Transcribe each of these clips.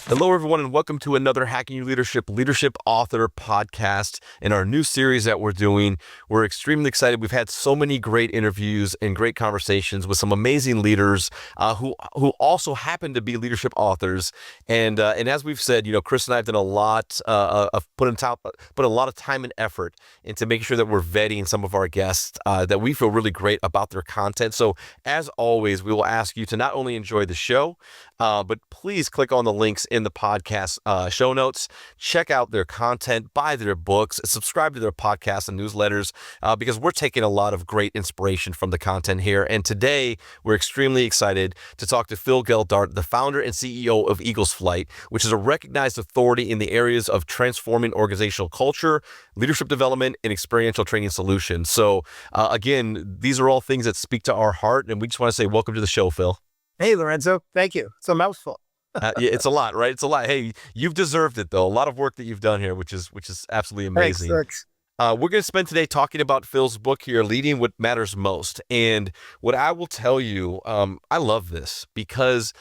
Hello, everyone, and welcome to another Hacking Your Leadership Author podcast. In our new series that we're doing, we're extremely excited. We've had so many great interviews and great conversations with some amazing leaders who also happen to be leadership authors. And as we've said, Chris and I have done a lot of put a lot of time and effort into making sure that we're vetting some of our guests that we feel really great about their content. So, as always, we will ask you to not only enjoy the show, but please click on the links in the podcast show notes, check out their content, buy their books, subscribe to their podcasts and newsletters, because we're taking a lot of great inspiration from the content here. And today, we're extremely excited to talk to Phil Geldart, the founder and CEO of Eagles Flight, which is a recognized authority in the areas of transforming organizational culture, leadership development, and experiential training solutions. So again, these are all things that speak to our heart, and we just want to say welcome to the show, Phil. Hey, Lorenzo. Thank you. It's a mouthful. Yeah, it's a lot, right? It's a lot. Hey, you've deserved it, though. A lot of work that you've done here, which is absolutely amazing. Thanks. We're going to spend today talking about Phil's book here, Leading What Matters Most. And what I will tell you, I love this because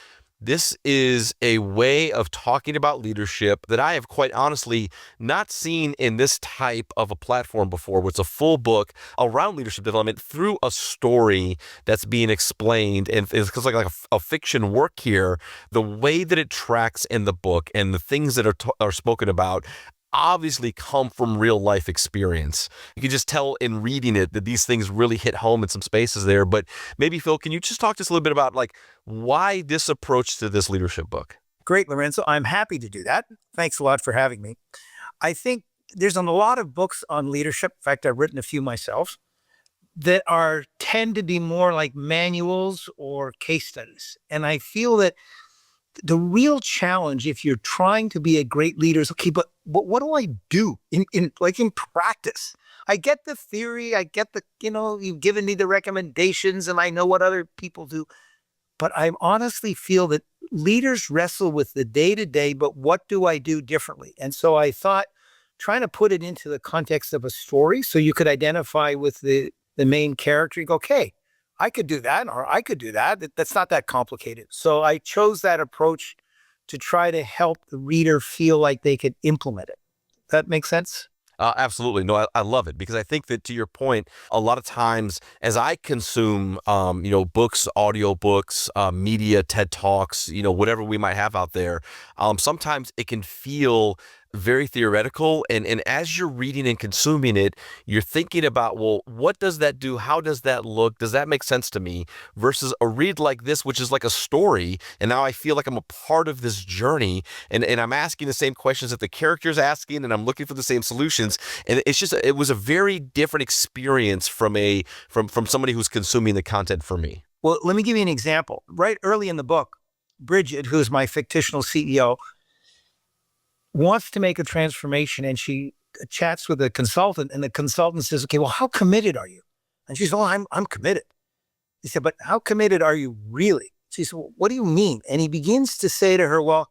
this is a way of talking about leadership that I have quite honestly not seen in this type of a platform before, where it's a full book around leadership development through a story that's being explained. And it's like a fiction work here. The way that it tracks in the book and the things that are spoken about obviously come from real life experience. You can just tell in reading it that these things really hit home in some spaces there. But maybe, Phil, can you just talk to us a little bit about why this approach to this leadership book? Great, Lorenzo. I'm happy to do that. Thanks a lot for having me. I think there's a lot of books on leadership. In fact, I've written a few myself that tend to be more like manuals or case studies. And I feel that the real challenge, if you're trying to be a great leader, is, okay, but what do I do in practice? I get the theory, I get you've given me the recommendations and I know what other people do, but I honestly feel that leaders wrestle with the day-to-day, but what do I do differently? And so I thought, trying to put it into the context of a story so you could identify with the main character, you go, okay, I could do that, or I could do that. That's not that complicated. So I chose that approach to try to help the reader feel like they could implement it. That makes sense? Absolutely. No, I love it because I think that, to your point, a lot of times as I consume, books, audiobooks, media, TED Talks, whatever we might have out there, sometimes it can feel very theoretical. And as you're reading and consuming it, you're thinking about, well, what does that do? How does that look? Does that make sense to me? Versus a read like this, which is like a story. And now I feel like I'm a part of this journey and I'm asking the same questions that the character's asking and I'm looking for the same solutions. And it was a very different experience from somebody who's consuming the content for me. Well, let me give you an example. Right early in the book, Bridget, who's my fictional CEO, wants to make a transformation, and she chats with a consultant, and the consultant says, okay, well, how committed are you? And she says, oh, I'm committed. He said, but how committed are you really? She said, well, what do you mean? And he begins to say to her, well,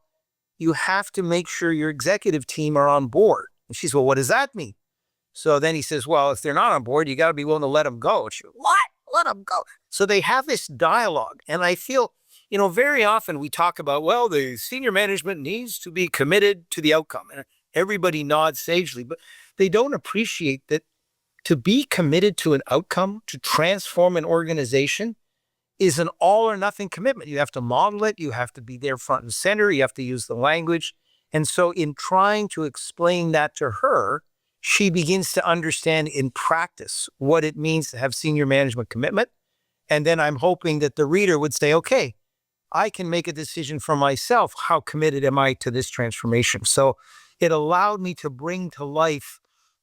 you have to make sure your executive team are on board. And she says, well, what does that mean? So then he says, well, if they're not on board, you got to be willing to let them go. And she goes, what? Let them go. So they have this dialogue. And I feel, very often we talk about, well, the senior management needs to be committed to the outcome. And everybody nods sagely, but they don't appreciate that to be committed to an outcome, to transform an organization, is an all or nothing commitment. You have to model it. You have to be there front and center. You have to use the language. And so in trying to explain that to her, she begins to understand in practice what it means to have senior management commitment. And then I'm hoping that the reader would say, okay, I can make a decision for myself. How committed am I to this transformation? So it allowed me to bring to life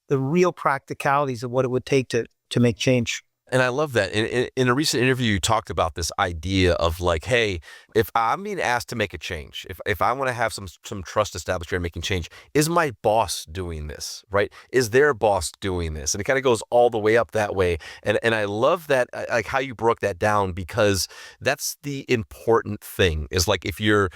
the real practicalities of what it would take to make change. And I love that. In a recent interview, you talked about this idea of hey, if I'm being asked to make a change, if I want to have some trust established here in making change, is my boss doing this, right? Is their boss doing this? And it kind of goes all the way up that way. And I love that, how you broke that down, because that's the important thing is if you're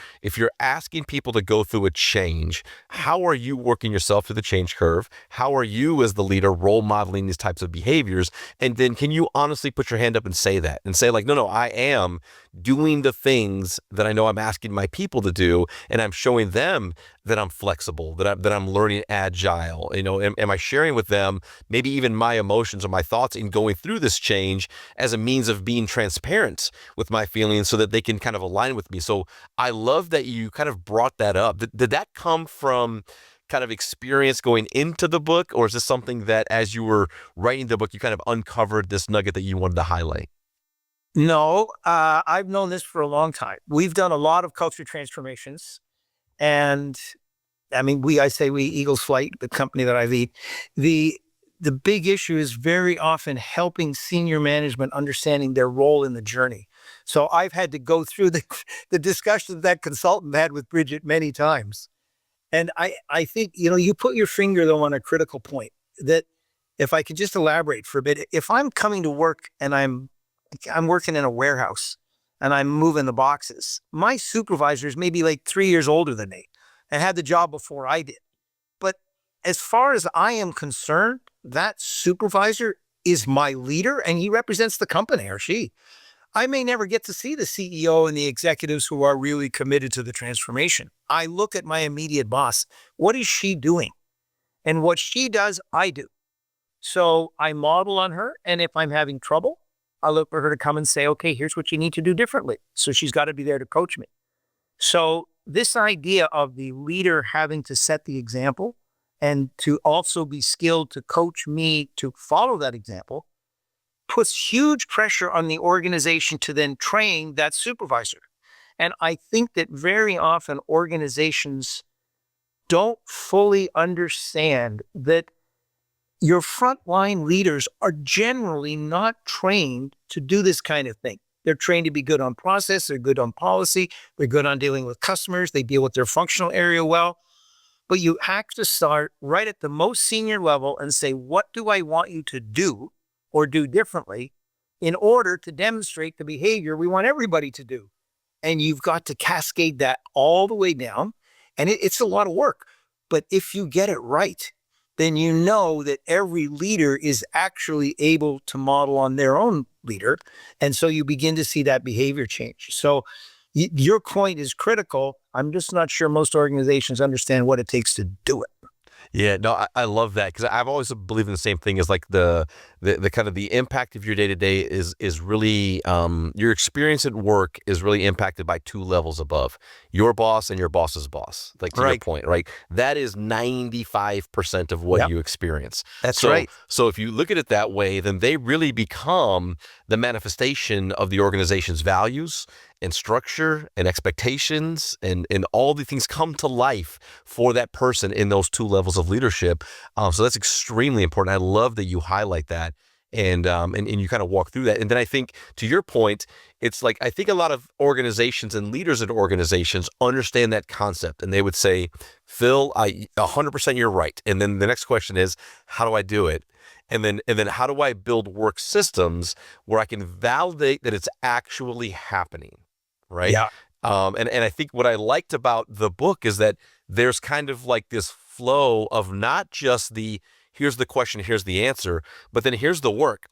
asking people to go through a change, how are you working yourself through the change curve? How are you as the leader role modeling these types of behaviors? And then can you you honestly put your hand up and say that and say like, no, I am doing the things that I know I'm asking my people to do, and I'm showing them that I'm flexible, that I'm learning agile. Am I sharing with them maybe even my emotions or my thoughts in going through this change as a means of being transparent with my feelings so that they can kind of align with me? So I love that you kind of brought that up. Did that come from kind of experience going into the book, or is this something that as you were writing the book, you kind of uncovered this nugget that you wanted to highlight? No, I've known this for a long time. We've done a lot of culture transformations. And I mean, I say we, Eagles Flight, the company that I lead, the big issue is very often helping senior management understanding their role in the journey. So I've had to go through the discussions that consultant had with Bridget many times. And I think, you put your finger though on a critical point that if I could just elaborate for a bit, if I'm coming to work and I'm working in a warehouse and I'm moving the boxes, my supervisors may be like 3 years older than me and had the job before I did. But as far as I am concerned, that supervisor is my leader and he represents the company, or she. I may never get to see the CEO and the executives who are really committed to the transformation. I look at my immediate boss. What is she doing? And what she does, I do. So I model on her. And if I'm having trouble, I look for her to come and say, okay, here's what you need to do differently. So she's got to be there to coach me. So this idea of the leader having to set the example and to also be skilled to coach me to follow that example puts huge pressure on the organization to then train that supervisor. And I think that very often organizations don't fully understand that your frontline leaders are generally not trained to do this kind of thing. They're trained to be good on process, they're good on policy, they're good on dealing with customers, they deal with their functional area well. But you have to start right at the most senior level and say, what do I want you to do or do differently in order to demonstrate the behavior we want everybody to do? And you've got to cascade that all the way down. And it's a lot of work. But if you get it right, then you know that every leader is actually able to model on their own leader. And so you begin to see that behavior change. So your point is critical. I'm just not sure most organizations understand what it takes to do it. Yeah, no, I love that because I've always believed in the same thing as like the kind of the impact of your day to day is really your experience at work is really impacted by two levels above your boss and your boss's boss. Like to your point, right? That is 95% of what you experience. That's right. So if you look at it that way, then they really become the manifestation of the organization's values and structure and expectations and all the things come to life for that person in those two levels of leadership. So that's extremely important. I love that you highlight that and you kind of walk through that. And then I think to your point, it's like, I think a lot of organizations and leaders at organizations understand that concept and they would say, Phil, 100% you're right. And then the next question is, how do I do it? And then how do I build work systems where I can validate that it's actually happening? Right. Yeah. And I think what I liked about the book is that there's kind of like this flow of not just here's the question, here's the answer, but then here's the work.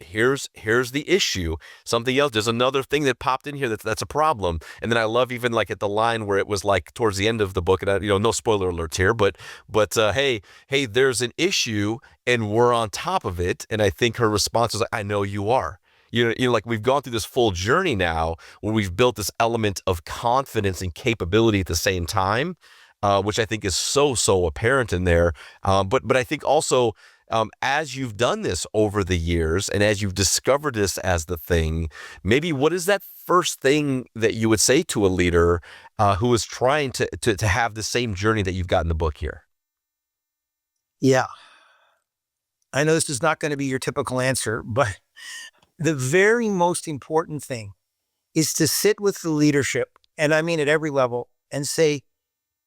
Here's the issue. Something else. There's another thing that popped in here that's a problem. And then I love even like at the line where it was like towards the end of the book, and no spoiler alerts here, but hey, there's an issue and we're on top of it. And I think her response was like, I know you are. Like we've gone through this full journey now where we've built this element of confidence and capability at the same time, which I think is so apparent in there. But I think also as you've done this over the years and as you've discovered this as the thing, maybe what is that first thing that you would say to a leader who is trying to have the same journey that you've got in the book here? Yeah. I know this is not going to be your typical answer, but the very most important thing is to sit with the leadership, and I mean at every level, and say,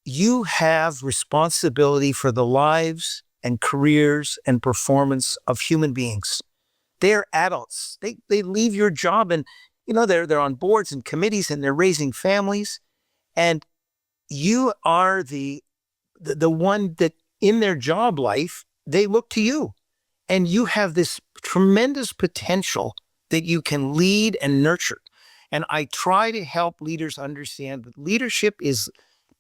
you have responsibility for the lives and careers and performance of human beings. They're adults. They leave your job and, they're on boards and committees and they're raising families. And you are the one that in their job life, they look to you. And you have this tremendous potential that you can lead and nurture. And I try to help leaders understand that leadership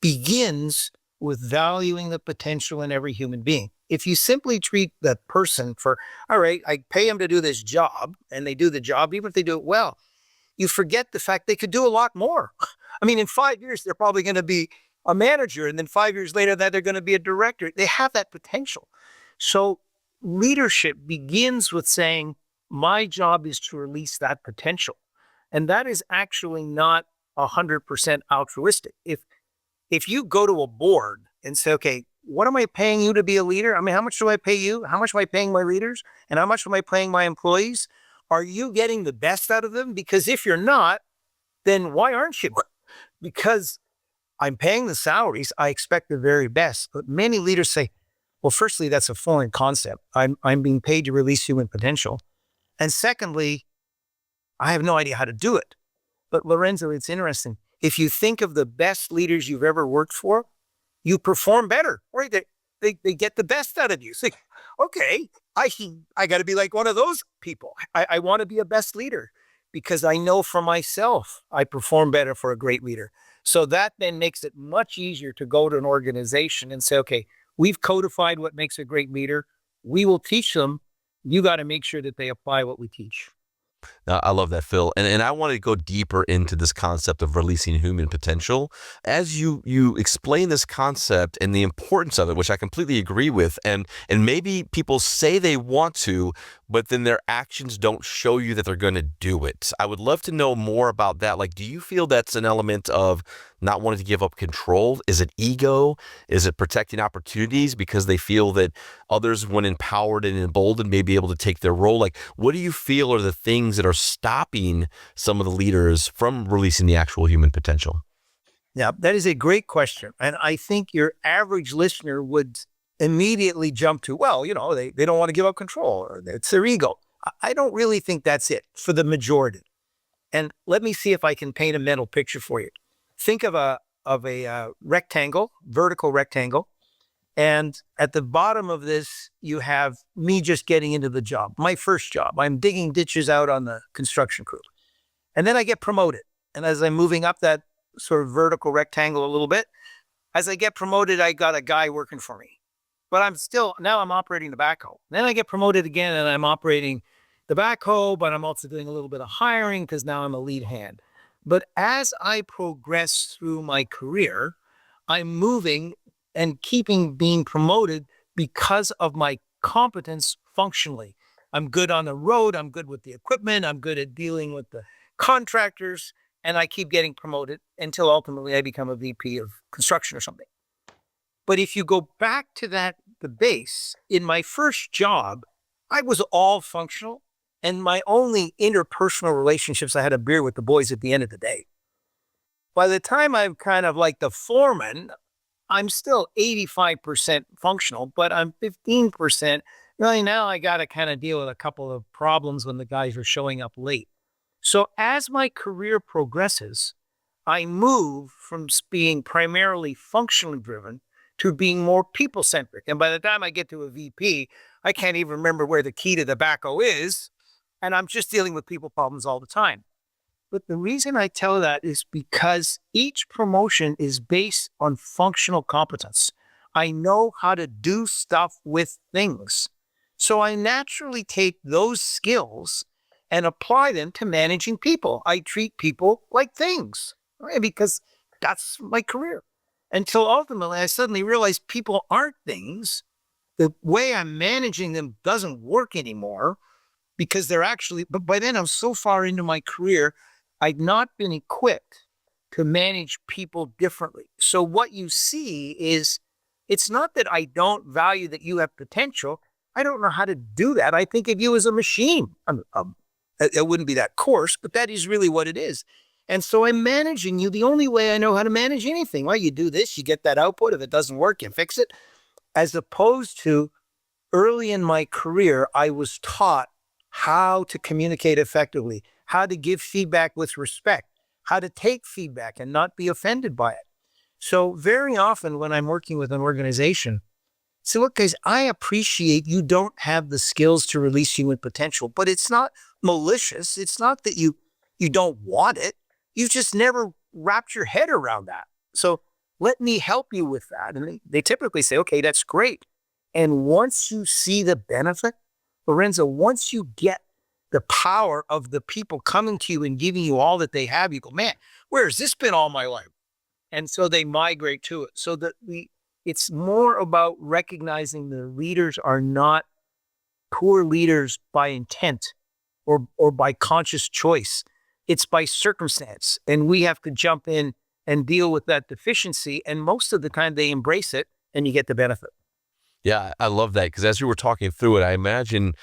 begins with valuing the potential in every human being. If you simply treat that person for, all right, I pay them to do this job and they do the job, even if they do it well, you forget the fact they could do a lot more. I mean, in 5 years, they're probably going to be a manager. And then 5 years later, that they're going to be a director. They have that potential. So leadership begins with saying, my job is to release that potential. And that is actually not 100% altruistic. If you go to a board and say, okay, what am I paying you to be a leader? I mean, how much do I pay you? How much am I paying my leaders? And how much am I paying my employees? Are you getting the best out of them? Because if you're not, then why aren't you? Because I'm paying the salaries, I expect the very best. But many leaders say, well, firstly, that's a foreign concept. I'm being paid to release human potential. And secondly, I have no idea how to do it. But Lorenzo, it's interesting. If you think of the best leaders you've ever worked for, you perform better, right? They get the best out of you. So, okay, I got to be like one of those people. I want to be a best leader because I know for myself, I perform better for a great leader. So that then makes it much easier to go to an organization and say, okay, we've codified what makes a great leader. We will teach them. You got to make sure that they apply what we teach. I love that, Phil. And I want to go deeper into this concept of releasing human potential. As you explain this concept and the importance of it, which I completely agree with, and maybe people say they want to, but then their actions don't show you that they're going to do it. I would love to know more about that. Like, do you feel that's an element of not wanting to give up control? Is it ego? Is it protecting opportunities because they feel that others, when empowered and emboldened, may be able to take their role? Like, what do you feel are the things that are stopping some of the leaders from releasing the actual human potential? Yeah, that is a great question. And I think your average listener would immediately jump to, well, they don't want to give up control or it's their ego. I don't really think that's it for the majority. And let me see if I can paint a mental picture for you. Think of a rectangle, vertical rectangle. And at the bottom of this, you have me just getting into the job, my first job. I'm digging ditches out on the construction crew. And then I get promoted. And as I'm moving up that sort of vertical rectangle a little bit, as I get promoted, I got a guy working for me. But now I'm operating the backhoe. Then I get promoted again and I'm operating the backhoe, but I'm also doing a little bit of hiring because now I'm a lead hand. But as I progress through my career, I'm moving and keeping being promoted because of my competence functionally. I'm good on the road. I'm good with the equipment. I'm good at dealing with the contractors. And I keep getting promoted until ultimately I become a VP of construction or something. But if you go back to the base, in my first job, I was all functional. And my only interpersonal relationships, I had a beer with the boys at the end of the day. By the time I'm kind of like the foreman, I'm still 85% functional, but I'm 15%. Really, now I got to kind of deal with a couple of problems when the guys are showing up late. So as my career progresses, I move from being primarily functionally driven to being more people-centric. And by the time I get to a VP, I can't even remember where the key to the backhoe is. And I'm just dealing with people problems all the time. But the reason I tell that is because each promotion is based on functional competence. I know how to do stuff with things. So I naturally take those skills and apply them to managing people. I treat people like things, right? Because that's my career. Until ultimately I suddenly realized people aren't things. The way I'm managing them doesn't work anymore because but by then I'm so far into my career, I'd not been equipped to manage people differently. So what you see is, it's not that I don't value that you have potential. I don't know how to do that. I think of you as a machine. It wouldn't be that coarse, but that is really what it is. And so I'm managing you the only way I know how to manage anything. Well, you do this, you get that output. If it doesn't work, you fix it. As opposed to early in my career, I was taught how to communicate effectively, how to give feedback with respect, how to take feedback and not be offended by it. So very often when I'm working with an organization, So look, guys, I appreciate you don't have the skills to release human potential, but it's not malicious. It's not that you don't want it. You've just never wrapped your head around that. So let me help you with that. And they typically say, okay, that's great. And once you see the benefit, Lorenzo, once you get the power of the people coming to you and giving you all that they have, you go, man, where has this been all my life? And so they migrate to it. So that it's more about recognizing the leaders are not poor leaders by intent or by conscious choice. It's by circumstance. And we have to jump in and deal with that deficiency. And most of the time they embrace it and you get the benefit. Yeah, I love that, because as you were talking through it, I imagine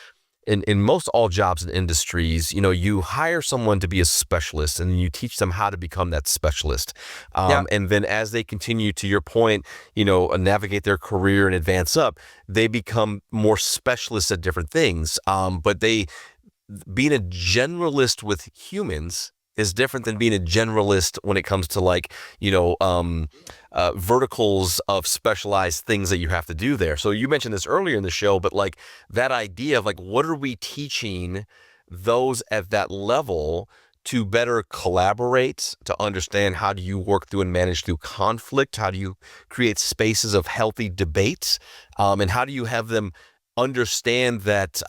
in most all jobs and industries, you hire someone to be a specialist and you teach them how to become that specialist. Yeah. And then as they continue, to your point, navigate their career and advance up, they become more specialists at different things. But being a generalist with humans is different than being a generalist when it comes to verticals of specialized things that you have to do there. So you mentioned this earlier in the show, but like that idea of what are we teaching those at that level to better collaborate, to understand how do you work through and manage through conflict? How do you create spaces of healthy debates? And how do you have them understand that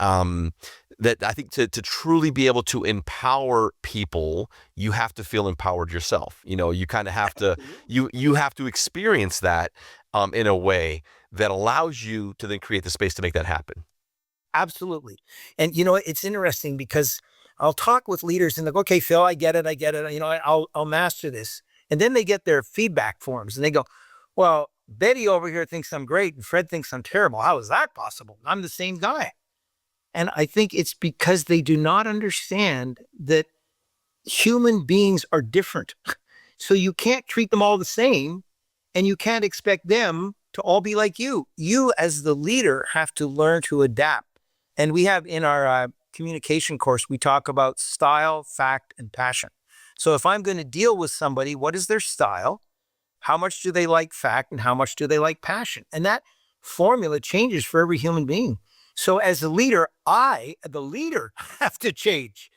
that I think to truly be able to empower people, you have to feel empowered yourself. You kind of have to, you have to experience that in a way that allows you to then create the space to make that happen. Absolutely. And it's interesting because I'll talk with leaders and they go, okay, Phil, I get it. I'll master this. And then they get their feedback forms and they go, well, Betty over here thinks I'm great and Fred thinks I'm terrible. How is that possible? I'm the same guy. And I think it's because they do not understand that human beings are different. So you can't treat them all the same and you can't expect them to all be like you. You as the leader have to learn to adapt. And we have in our communication course, we talk about style, fact, and passion. So if I'm going to deal with somebody, what is their style? How much do they like fact and how much do they like passion? And that formula changes for every human being. So as a leader, the leader, have to change.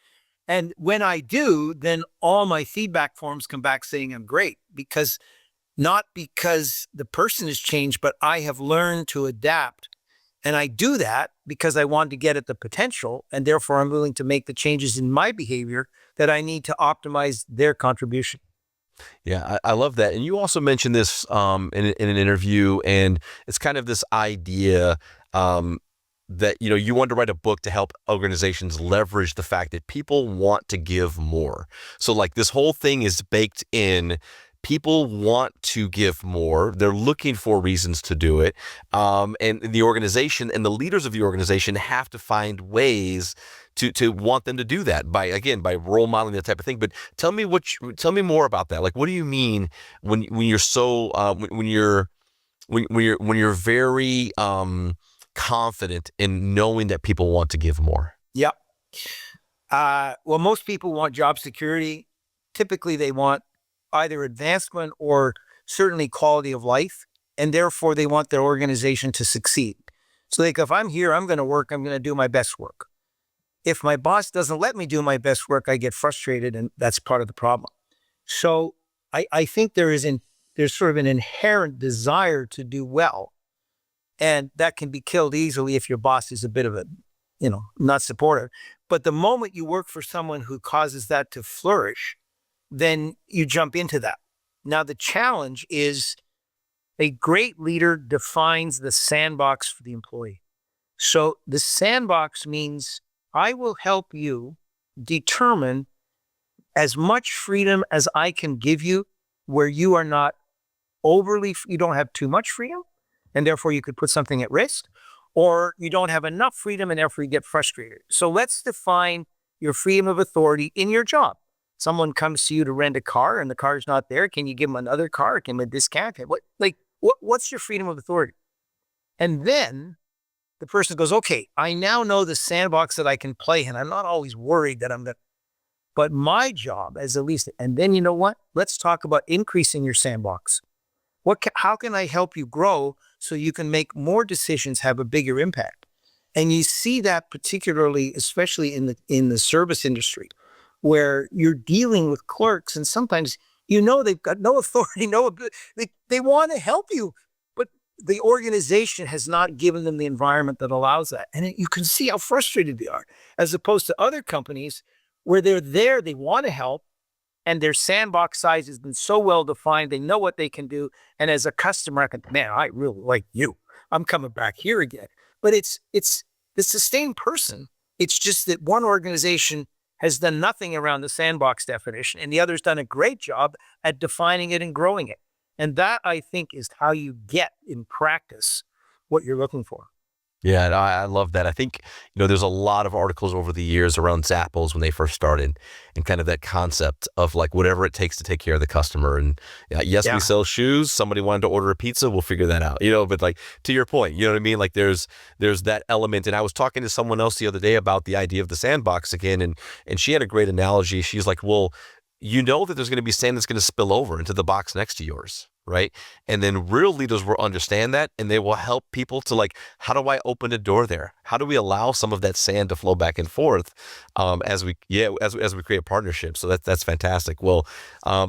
And when I do, then all my feedback forms come back saying I'm great, not because the person has changed, but I have learned to adapt. And I do that because I want to get at the potential, and therefore I'm willing to make the changes in my behavior that I need to optimize their contribution. Yeah, I love that. And you also mentioned this in an interview, and it's kind of this idea that, you want to write a book to help organizations leverage the fact that people want to give more. So like this whole thing is baked in. People want to give more. They're looking for reasons to do it. And the organization and the leaders of the organization have to find ways to want them to do that by role modeling that type of thing. But tell me more about that. Like, what do you mean when you're so when you're very confident in knowing that people want to give more? Yep. Well, most people want job security. Typically, they want either advancement or certainly quality of life, and therefore they want their organization to succeed. So like, if I'm here, I'm going to work, I'm going to do my best work. If my boss doesn't let me do my best work, I get frustrated, and that's part of the problem. So I think there's sort of an inherent desire to do well, and that can be killed easily if your boss is a bit of a, not supportive. But the moment you work for someone who causes that to flourish, then you jump into that. Now, the challenge is a great leader defines the sandbox for the employee. So the sandbox means I will help you determine as much freedom as I can give you, where you are not you don't have too much freedom, and therefore you could put something at risk, or you don't have enough freedom and therefore you get frustrated. So let's define your freedom of authority in your job. Someone comes to you to rent a car and the car's not there. Can you give them another car? Can you discount it? What's your freedom of authority? And then the person goes, okay, I now know the sandbox that I can play in. I'm not always worried that but my job as a least, and then you know what? Let's talk about increasing your sandbox. How can I help you grow so you can make more decisions, have a bigger impact. And you see that particularly, especially in the service industry, where you're dealing with clerks, and sometimes they've got no authority, they want to help you, but the organization has not given them the environment that allows that. And you can see how frustrated they are, as opposed to other companies where they're there, they want to help, and their sandbox size has been so well defined, they know what they can do. And as a customer, I can, man, I really like you. I'm coming back here again. But it's the sustained person. It's just that one organization has done nothing around the sandbox definition, and the other's done a great job at defining it and growing it. And that, I think, is how you get in practice what you're looking for. Yeah, and I love that. I think, there's a lot of articles over the years around Zappos when they first started, and kind of that concept of like whatever it takes to take care of the customer. And yes, we sell shoes. Somebody wanted to order a pizza. We'll figure that out, but like to your point, you know what I mean? Like there's that element. And I was talking to someone else the other day about the idea of the sandbox again. And she had a great analogy. She's like, well, that there's going to be sand that's going to spill over into the box next to yours. Right. And then real leaders will understand that, and they will help people to like, how do I open a door there? How do we allow some of that sand to flow back and forth as we create a partnership? So that's fantastic. Well,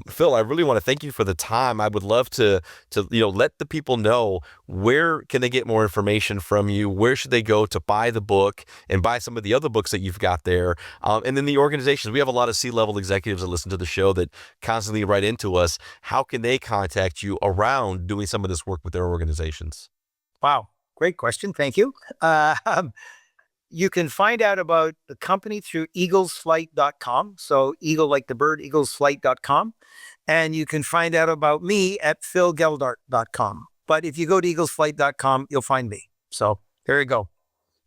Phil, I really want to thank you for the time. I would love to let the people know, where can they get more information from you? Where should they go to buy the book and buy some of the other books that you've got there? And then the organizations, we have a lot of C-level executives that listen to the show that constantly write into us. How can they contact you around doing some of this work with their organizations? Wow. Great question. Thank you. You can find out about the company through eaglesflight.com. So eagle like the bird, eaglesflight.com. And you can find out about me at philgeldart.com. But if you go to eaglesflight.com, you'll find me. So there you go.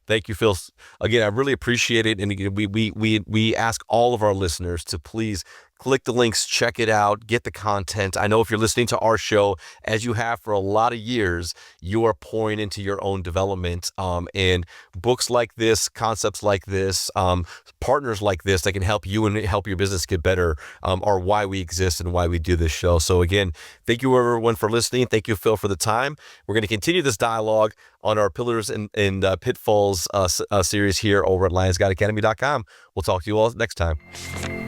Thank you, Phil. Again, I really appreciate it. And again, we ask all of our listeners to please click the links, check it out, get the content. I know if you're listening to our show, as you have for a lot of years, you are pouring into your own development. And books like this, concepts like this, partners like this that can help you and help your business get better are why we exist and why we do this show. So again, thank you everyone for listening. Thank you, Phil, for the time. We're going to continue this dialogue on our Pillars and Pitfalls series here over at lionsguideacademy.com. We'll talk to you all next time.